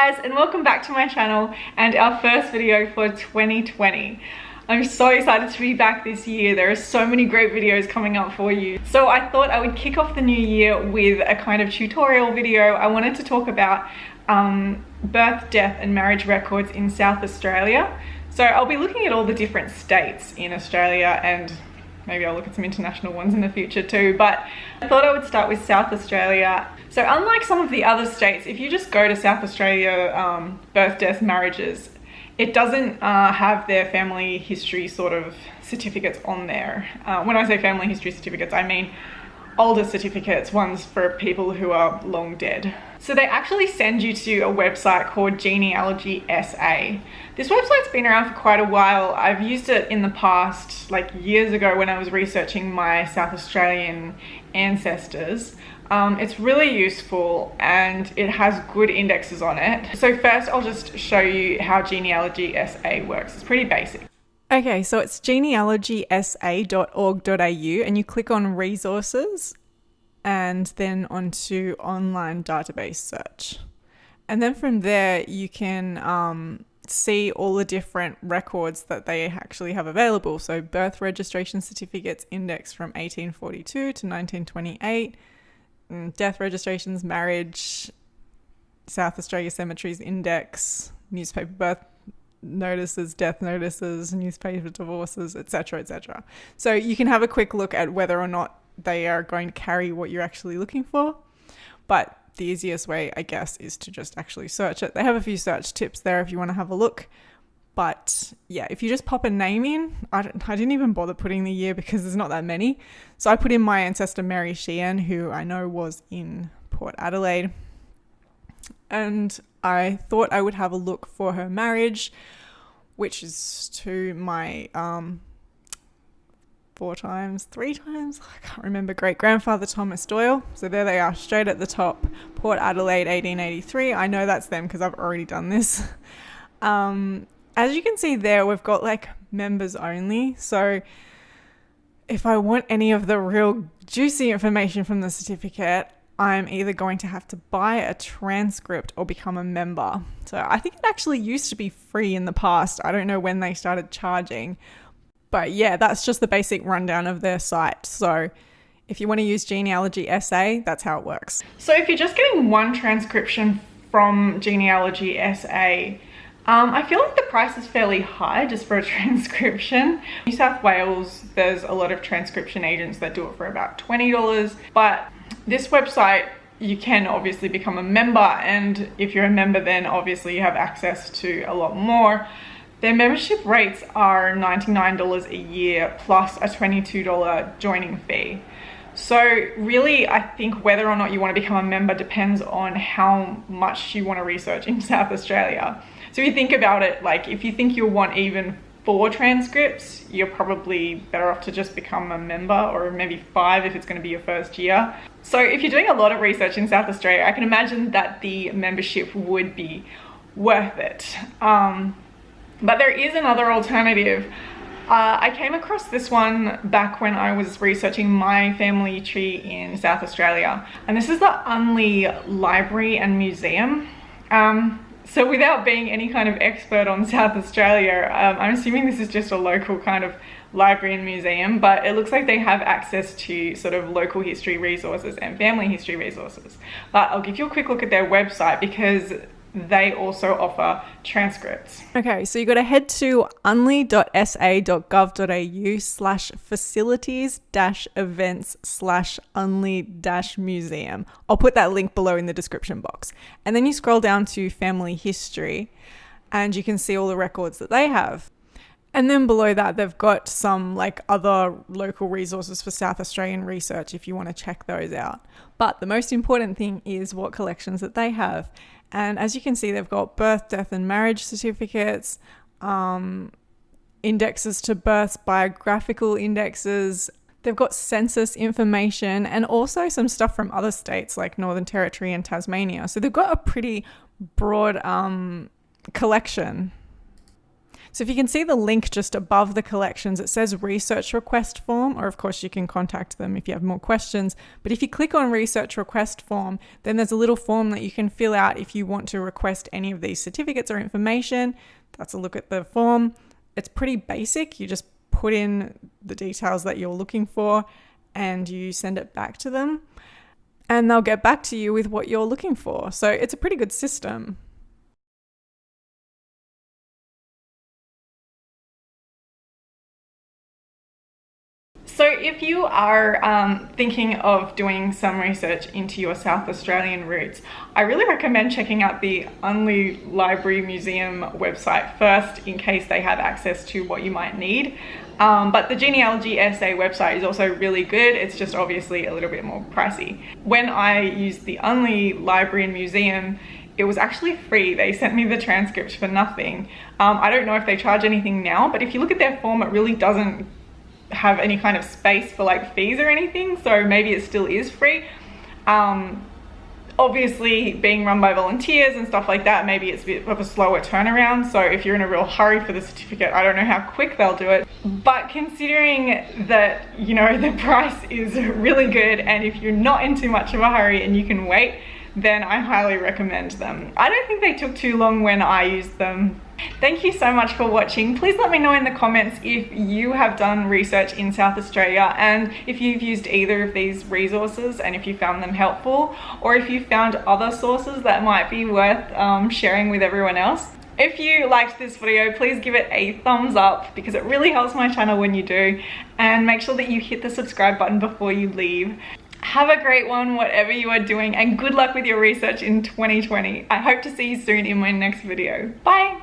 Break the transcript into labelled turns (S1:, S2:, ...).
S1: guys, and welcome back to my channel and our first video for 2020. I'm so excited to be back this year. There are so many great videos coming up for you. So I thought I would kick off the new year with a kind of tutorial video. I wanted to talk about birth, death and marriage records in South Australia. So I'll be looking at all the different states in Australia, and maybe I'll look at some international ones in the future too, but I thought I would start with South Australia. So unlike some of the other states, if you just go to South Australia birth, death, marriages, it doesn't have their family history sort of certificates on there. When I say family history certificates, I mean older certificates, ones for people who are long dead. So they actually send you to a website called Genealogy SA. This website's been around for quite a while. I've used it in the past, like years ago when I was researching my South Australian ancestors. It's really useful and it has good indexes on it. So first I'll just show you how Genealogy SA works. It's pretty basic. Okay, so it's genealogysa.org.au and you click on resources and then onto online database search. And then from there you can see all the different records that they actually have available. So birth registration certificates indexed from 1842 to 1928, death registrations, marriage, South Australia Cemeteries Index, newspaper birth notices, death notices, newspaper divorces, etc., etc. So you can have a quick look at whether or not they are going to carry what you're actually looking for. But the easiest way, I guess, is to just actually search it. They have a few search tips there if you want to have a look. But yeah, if you just pop a name in, I didn't even bother putting the year because there's not that many. So I put in my ancestor Mary Sheehan, who I know was in Port Adelaide. And I thought I would have a look for her marriage, which is to my three times, I can't remember, great-grandfather Thomas Doyle. So there they are, straight at the top, Port Adelaide 1883. I know that's them because I've already done this. As you can see there, we've got like members only. So if I want any of the real juicy information from the certificate, I'm either going to have to buy a transcript or become a member. So I think it actually used to be free in the past. I don't know when they started charging. But yeah, that's just the basic rundown of their site. So if you want to use Genealogy SA, that's how it works. So if you're just getting one transcription from Genealogy SA, I feel like the price is fairly high just for a transcription. New South Wales, there's a lot of transcription agents that do it for about $20, but this website, you can obviously become a member, and if you're a member, then obviously you have access to a lot more. Their membership rates are $99 a year plus a $22 joining fee. So really, I think whether or not you want to become a member depends on how much you want to research in South Australia. So if you think about it, like if you think you'll want even 4 transcripts, you're probably better off to just become a member, or maybe 5 if it's going to be your first year. So if you're doing a lot of research in South Australia, I can imagine that the membership would be worth it. But there is another alternative. I came across this one back when I was researching my family tree in South Australia, and this is the Unley Library and Museum. So without being any kind of expert on South Australia, I'm assuming this is just a local kind of library and museum, but it looks like they have access to sort of local history resources and family history resources. But I'll give you a quick look at their website because they also offer transcripts. Okay, so you got to head to unley.sa.gov.au/facilities-events/unley-museum. I'll put that link below in the description box. And then you scroll down to family history and you can see all the records that they have. And then below that, they've got some like other local resources for South Australian research if you want to check those out. But the most important thing is what collections that they have. And as you can see, they've got birth, death and marriage certificates, indexes to births, biographical indexes. They've got census information and also some stuff from other states like Northern Territory and Tasmania. So they've got a pretty broad collection. So if you can see the link just above the collections, it says research request form, or of course you can contact them if you have more questions. But if you click on research request form, then there's a little form that you can fill out if you want to request any of these certificates or information. That's a look at the form. It's pretty basic. You just put in the details that you're looking for and you send it back to them, and they'll get back to you with what you're looking for. So it's a pretty good system. So if you are thinking of doing some research into your South Australian roots, I really recommend checking out the Unley Library Museum website first, in case they have access to what you might need. But the Genealogy SA website is also really good. It's just obviously a little bit more pricey. When I used the Unley Library and Museum, it was actually free. They sent me the transcript for nothing. I don't know if they charge anything now, but if you look at their form, it really doesn't have any kind of space for like fees or anything, so maybe it still is free. Obviously being run by volunteers and stuff like that, maybe it's a bit of a slower turnaround, so if you're in a real hurry for the certificate, I don't know how quick they'll do it. But considering that, you know, the price is really good, and if you're not in too much of a hurry and you can wait, then I highly recommend them. I don't think they took too long when I used them. Thank you so much for watching. Please let me know in the comments if you have done research in South Australia, and if you've used either of these resources and if you found them helpful, or if you found other sources that might be worth sharing with everyone else. If you liked this video, please give it a thumbs up because it really helps my channel when you do, and make sure that you hit the subscribe button before you leave. Have a great one, whatever you are doing, and good luck with your research in 2020. I hope to see you soon in my next video. Bye!